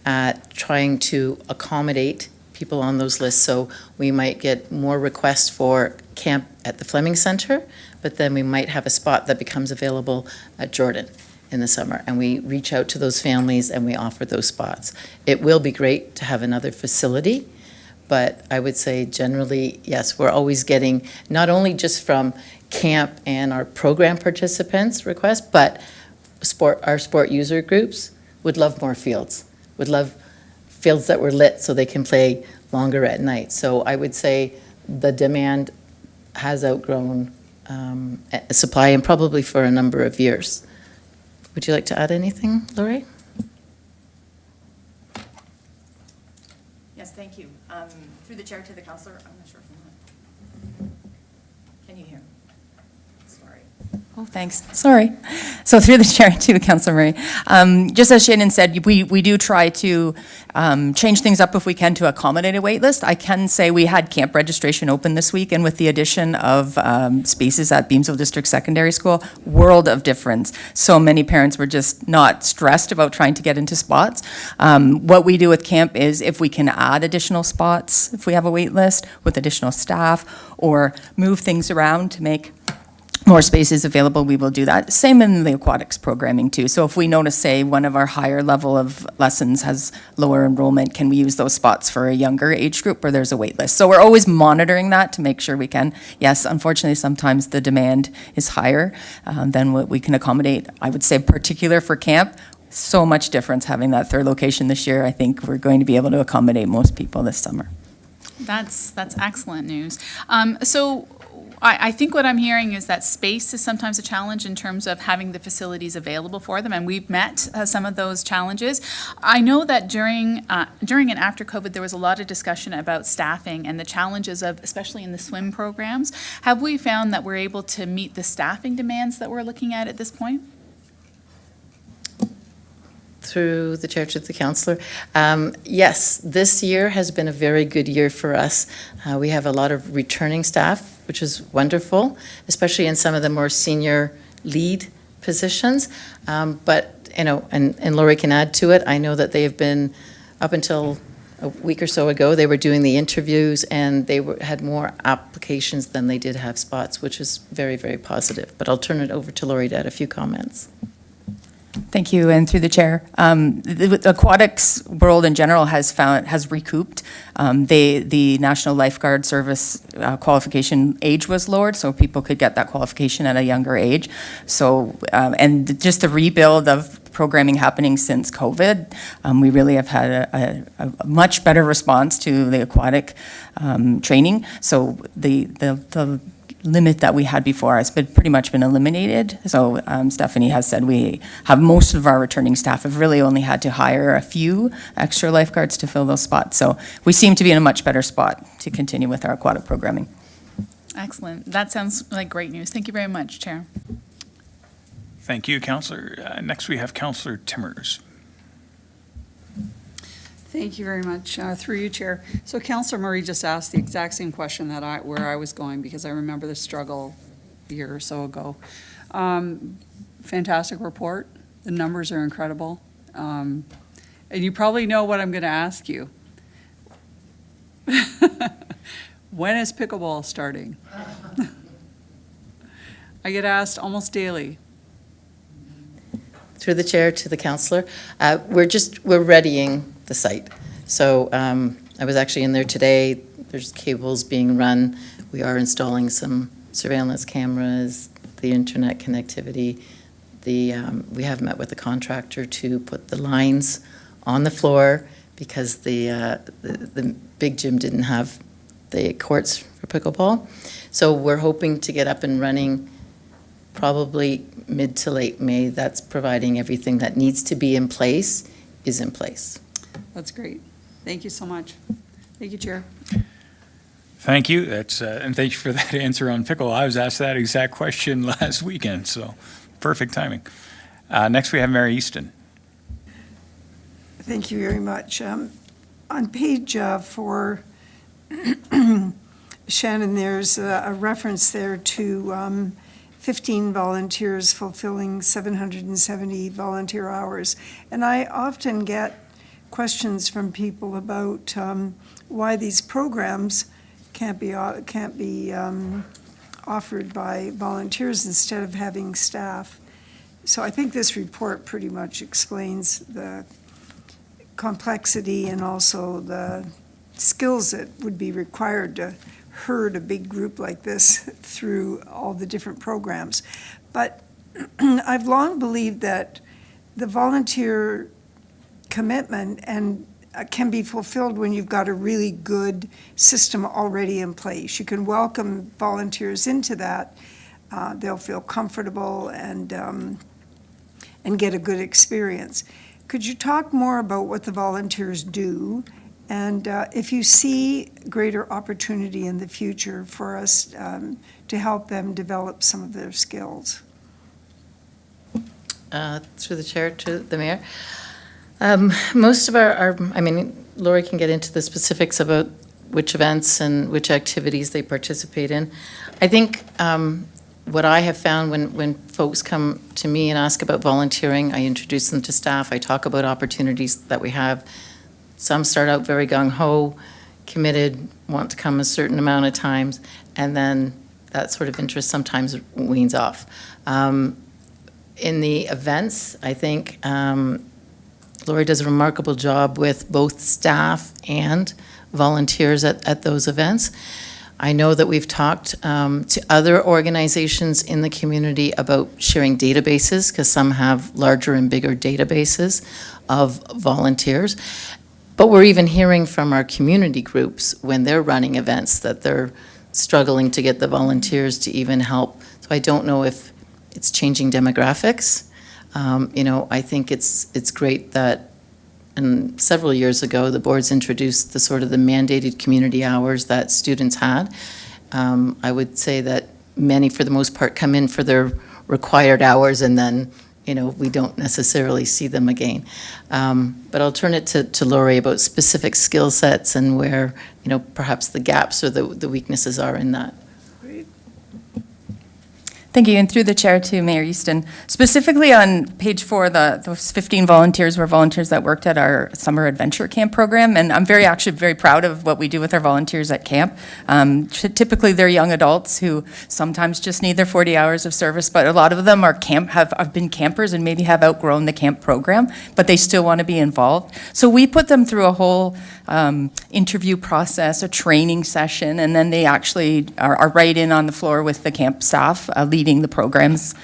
at trying to accommodate people on those lists. So we might get more requests for camp at the Fleming Center, but then we might have a spot that becomes available at Jordan in the summer. And we reach out to those families and we offer those spots. It will be great to have another facility, but I would say generally, yes, we're always getting not only just from camp and our program participants requests, but our sport user groups would love more fields. Would love fields that were lit so they can play longer at night. So I would say the demand has outgrown supply, and probably for a number of years. Would you like to add anything, Laurie? Yes, thank you. Through the chair to the councillor, I'm not sure if I'm on. Can you hear? Sorry. Oh, thanks. Sorry. So through the chair to Councillor Murray, just as Shannon said, we do try to change things up if we can to accommodate a wait list. I can say we had camp registration open this week, and with the addition of spaces at Beamsville District Secondary School, world of difference. So many parents were just not stressed about trying to get into spots. What we do with camp is if we can add additional spots, if we have a wait list with additional staff, or move things around to make more spaces available, we will do that. Same in the aquatics programming too. So if we notice, say, one of our higher level of lessons has lower enrollment, can we use those spots for a younger age group where there's a wait list? So we're always monitoring that to make sure we can. Yes, unfortunately, sometimes the demand is higher than what we can accommodate. I would say particular for camp, so much difference having that third location this year. I think we're going to be able to accommodate most people this summer. That's excellent news. So I think what I'm hearing is that space is sometimes a challenge in terms of having the facilities available for them, and we've met some of those challenges. I know that during and after COVID, there was a lot of discussion about staffing and the challenges of, especially in the swim programs. Have we found that we're able to meet the staffing demands that we're looking at this point? Through the chair to the councillor. Yes, this year has been a very good year for us. We have a lot of returning staff, which is wonderful, especially in some of the more senior lead positions. But, you know, and Lori can add to it, I know that they have been, up until a week or so ago, they were doing the interviews and they had more applications than they did have spots, which is very, very positive. But I'll turn it over to Lori to add a few comments. Thank you, and through the chair. The aquatics world in general has recouped. The National Lifeguard Service qualification age was lowered, so people could get that qualification at a younger age. So, and just the rebuild of programming happening since COVID, we really have had a much better response to the aquatic training. So the limit that we had before has been pretty much been eliminated. So Stephanie has said we have most of our returning staff have really only had to hire a few extra lifeguards to fill those spots. So we seem to be in a much better spot to continue with our aquatic programming. Excellent. That sounds like great news. Thank you very much, Chair. Thank you, Councillor. Next, we have Councillor Timmers. Thank you very much. Through you, Chair. So Councillor Murray just asked the exact same question that where I was going, because I remember the struggle a year or so ago. Fantastic report. The numbers are incredible. And you probably know what I'm going to ask you. When is pickleball starting? I get asked almost daily. Through the chair to the councillor, we're readying the site. So I was actually in there today. There's cables being run. We are installing some surveillance cameras, the internet connectivity. We have met with the contractor to put the lines on the floor because the big gym didn't have the courts for pickleball. So we're hoping to get up and running probably mid to late May. That's providing everything that needs to be in place is in place. That's great. Thank you so much. Thank you, Chair. Thank you. And thank you for that answer on pickle. I was asked that exact question last weekend, so perfect timing. Next, we have Mary Easton. Thank you very much. On page 4, Shannon, there's a reference there to 15 volunteers fulfilling 770 volunteer hours. And I often get questions from people about why these programs can't be offered by volunteers instead of having staff. So I think this report pretty much explains the complexity and also the skills that would be required to herd a big group like this through all the different programs. But I've long believed that the volunteer commitment and can be fulfilled when you've got a really good system already in place. You can welcome volunteers into that. They'll feel comfortable and get a good experience. Could you talk more about what the volunteers do? And if you see greater opportunity in the future for us to help them develop some of their skills? Through the chair to the mayor. Most of I mean, Lori can get into the specifics about which events and which activities they participate in. I think what I have found when folks come to me and ask about volunteering, I introduce them to staff, I talk about opportunities that we have. Some start out very gung-ho, committed, want to come a certain amount of times, and then that sort of interest sometimes weans off. In the events, I think Lori does a remarkable job with both staff and volunteers at those events. I know that we've talked to other organizations in the community about sharing databases, because some have larger and bigger databases of volunteers. But we're even hearing from our community groups when they're running events that they're struggling to get the volunteers to even help. So I don't know if it's changing demographics. I think it's great that, and several years ago, the boards introduced the sort of the mandated community hours that students had. I would say that many, for the most part, come in for their required hours and then, we don't necessarily see them again. But I'll turn it to Lori about specific skill sets and where, perhaps the gaps or the weaknesses are in that. Thank you, and through the chair to Mayor Easton. Specifically on page 4, those 15 volunteers were volunteers that worked at our summer adventure camp program, and I'm very proud of what we do with our volunteers at camp. Typically, they're young adults who sometimes just need their 40 hours of service, but a lot of them have been campers and maybe have outgrown the camp program, but they still want to be involved. So we put them through a whole interview process, a training session, and then they actually are right in on the floor with the camp staff, leading the programs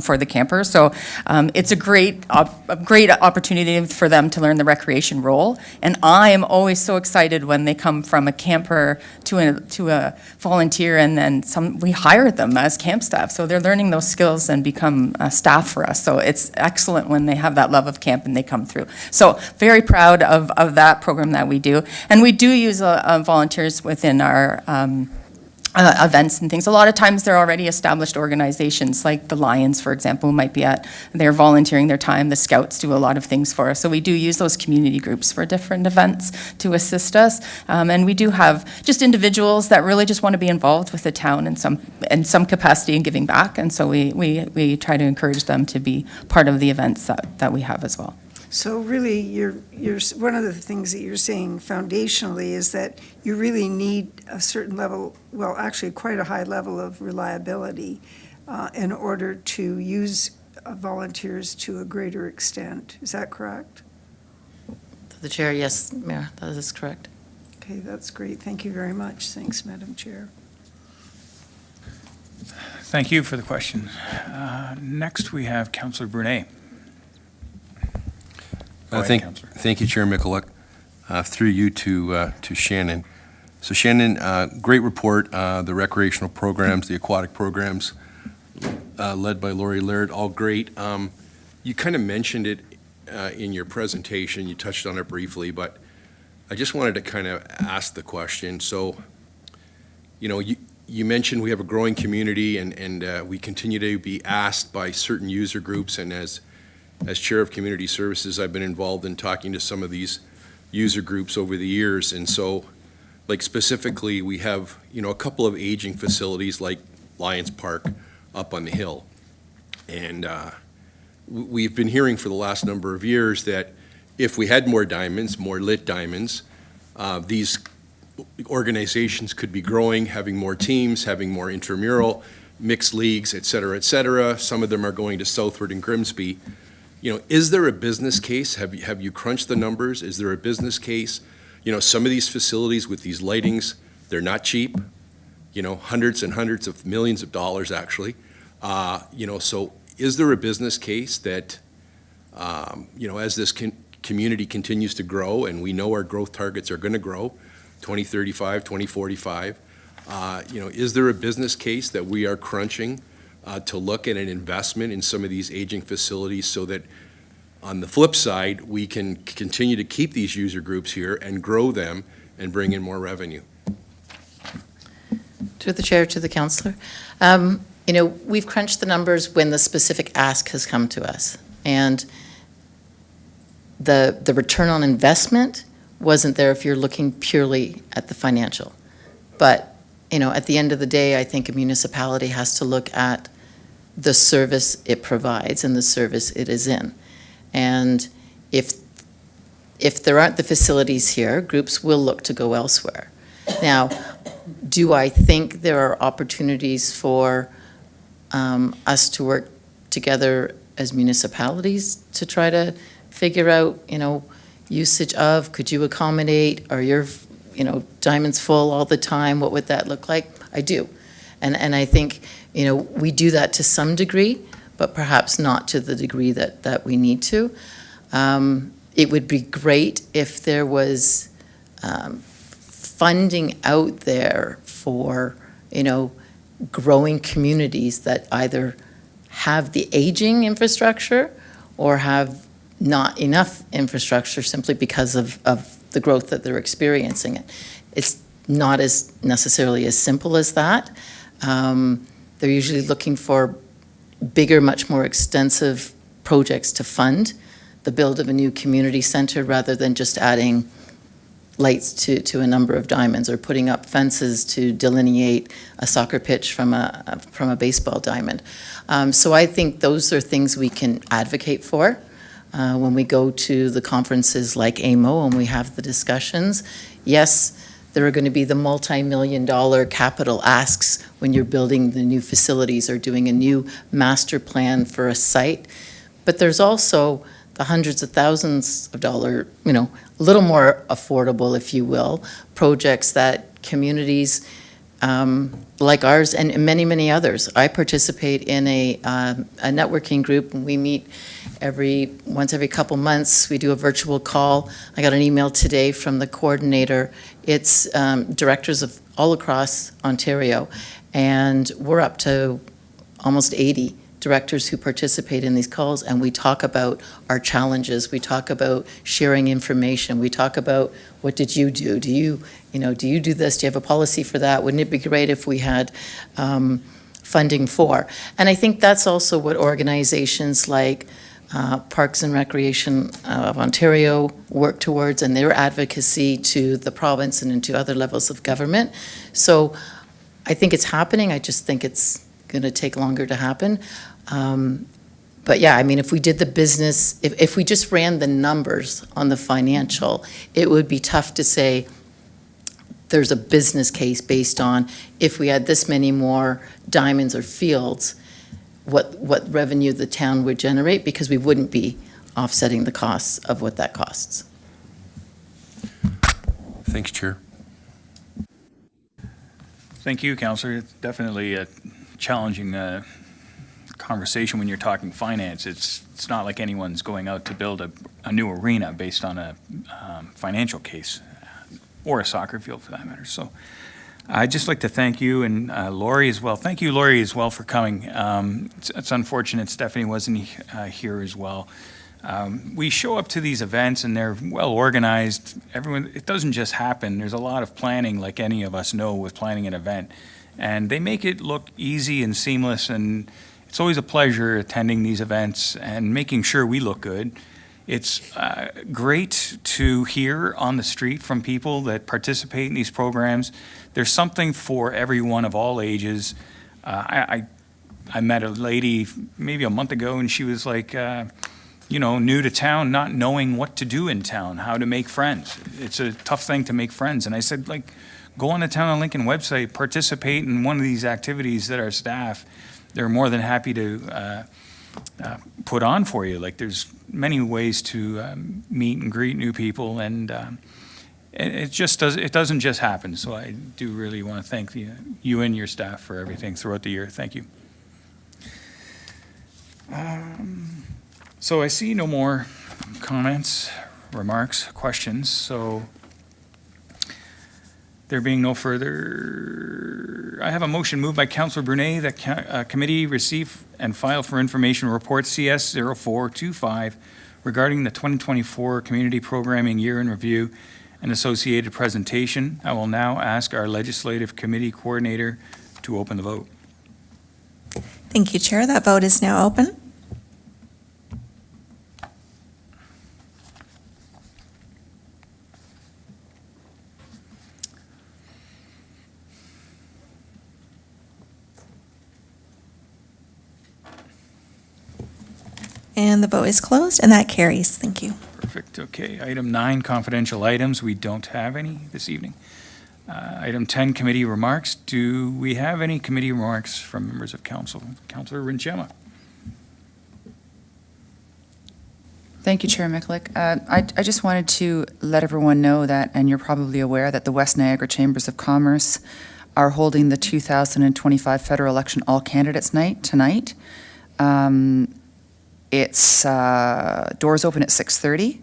for the campers. So it's a great opportunity for them to learn the recreation role. And I am always so excited when they come from a camper to a volunteer, and then we hire them as camp staff. So they're learning those skills and become staff for us. So it's excellent when they have that love of camp and they come through. So very proud of that program that we do. And we do use volunteers within our events and things. A lot of times they're already established organizations, like the Lions, for example, they're volunteering their time. The Scouts do a lot of things for us. So we do use those community groups for different events to assist us. And we do have just individuals that really just want to be involved with the town in some capacity and giving back. And so we try to encourage them to be part of the events that we have as well. So really, you're one of the things that you're saying foundationally is that you really need a certain level, well, actually quite a high level of reliability in order to use volunteers to a greater extent. Is that correct? To the chair, yes, Mayor, that is correct. Okay, that's great. Thank you very much. Thanks, Madam Chair. Thank you for the question. Next, we have Councillor Brunet. Go ahead, Councillor. Thank you, Chair Mikulik. Through you to Shannon. So Shannon, great report. The recreational programs, the aquatic programs, led by Lori Laird, all great. You kind of mentioned it in your presentation. You touched on it briefly, but I just wanted to kind of ask the question. So, you mentioned we have a growing community, and we continue to be asked by certain user groups, and as Chair of Community Services, I've been involved in talking to some of these user groups over the years. And so, like specifically, we have, a couple of aging facilities like Lions Park up on the hill. And we've been hearing for the last number of years that if we had more diamonds, more lit diamonds, these organizations could be growing, having more teams, having more intramural, mixed leagues, et cetera, et cetera. Some of them are going to Southwood and Grimsby. Is there a business case? Have you crunched the numbers? Is there a business case? Some of these facilities with these lightings, they're not cheap, hundreds and hundreds of millions of dollars, actually. So is there a business case that, as this community continues to grow, and we know our growth targets are going to grow, 2035, 2045, is there a business case that we are crunching to look at an investment in some of these aging facilities so that on the flip side, we can continue to keep these user groups here and grow them and bring in more revenue? To the chair, to the councillor. We've crunched the numbers when the specific ask has come to us. And the return on investment wasn't there if you're looking purely at the financial. But, at the end of the day, I think a municipality has to look at the service it provides and the service it is in. And if there aren't the facilities here, groups will look to go elsewhere. Now, do I think there are opportunities for us to work together as municipalities to try to figure out, usage of, could you accommodate, are your, diamonds full all the time? What would that look like? I do. And I think, we do that to some degree, but perhaps not to the degree that we need to. It would be great if there was funding out there for growing communities that either have the aging infrastructure or have not enough infrastructure simply because of the growth that they're experiencing. It's not as necessarily as simple as that. They're usually looking for bigger, much more extensive projects to fund the build of a new community center rather than just adding lights to a number of diamonds or putting up fences to delineate a soccer pitch from a baseball diamond. So I think those are things we can advocate for when we go to the conferences like AMO and we have the discussions. Yes, there are going to be the multi-million-dollar capital asks when you're building the new facilities or doing a new master plan for a site, but there's also the hundreds of thousands of dollars, a little more affordable, if you will, projects that communities like ours and many, many others. I participate in a networking group, and we meet once every couple months. We do a virtual call. I got an email today from the coordinator. It's directors of all across Ontario, and we're up to almost 80 directors who participate in these calls, and we talk about our challenges. We talk about sharing information. We talk about, what did you do? Do you do this? Do you have a policy for that? Wouldn't it be great if we had funding for? And I think that's also what organizations like Parks and Recreation of Ontario work towards, and their advocacy to the province and into other levels of government. So I think it's happening. I just think it's going to take longer to happen. But yeah, I mean, if we did the business, if we just ran the numbers on the financial, it would be tough to say there's a business case based on if we had this many more diamonds or fields, what revenue the town would generate, because we wouldn't be offsetting the costs of what that costs. Thanks, Chair. Thank you, Councillor. It's definitely a challenging conversation when you're talking finance. It's not like anyone's going out to build a new arena based on a financial case, or a soccer field for that matter. So I'd just like to thank you, and Lori as well. Thank you, Lori, as well, for coming. It's unfortunate Stephanie wasn't here as well. We show up to these events and they're well organized. It doesn't just happen. There's a lot of planning, like any of us know with planning an event. And they make it look easy and seamless, and it's always a pleasure attending these events and making sure we look good. It's great to hear on the street from people that participate in these programs. There's something for everyone of all ages. I met a lady maybe a month ago, and she was like, new to town, not knowing what to do in town, how to make friends. It's a tough thing to make friends. And I said, go on the Town of Lincoln website, participate in one of these activities that our staff, they're more than happy to put on for you. There's many ways to meet and greet new people, and it doesn't just happen. So I do really want to thank you and your staff for everything throughout the year. Thank you. So I see no more comments, remarks, questions. So there being no further, I have a motion moved by Councillor Brunet that committee receive and file for information report CS 0425 regarding the 2024 Community Programming Year in Review and associated presentation. I will now ask our Legislative Committee Coordinator to open the vote. Thank you, Chair. That vote is now open. And the vote is closed, and that carries. Thank you. Perfect. Okay. Item 9, confidential items. We don't have any this evening. Item 10, committee remarks. Do we have any committee remarks from members of council? Councillor Rinchema. Thank you, Chair Mikulik. I just wanted to let everyone know that, and you're probably aware, that the West Niagara Chambers of Commerce are holding the 2025 federal election all candidates night tonight. It's doors open at 6:30.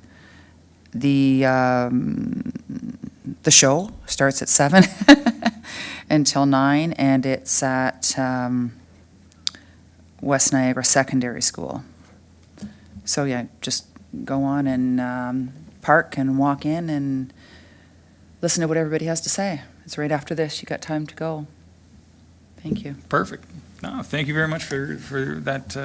The show starts at 7, until 9, and it's at West Niagara Secondary School. So yeah, just go on and park and walk in and listen to what everybody has to say. It's right after this. You got time to go. Thank you. Perfect. No, thank you very much for that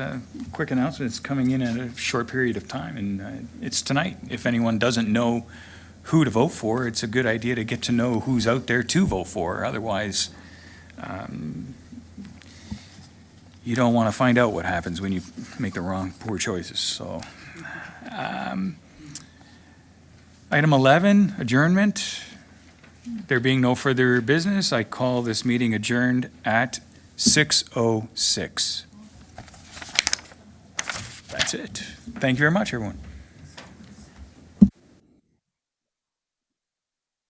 quick announcement. It's coming in at a short period of time, and it's tonight. If anyone doesn't know who to vote for, it's a good idea to get to know who's out there to vote for. Otherwise, you don't want to find out what happens when you make the wrong, poor choices. So, item 11, adjournment. There being no further business, I call this meeting adjourned at 6:06. That's it. Thank you very much, everyone.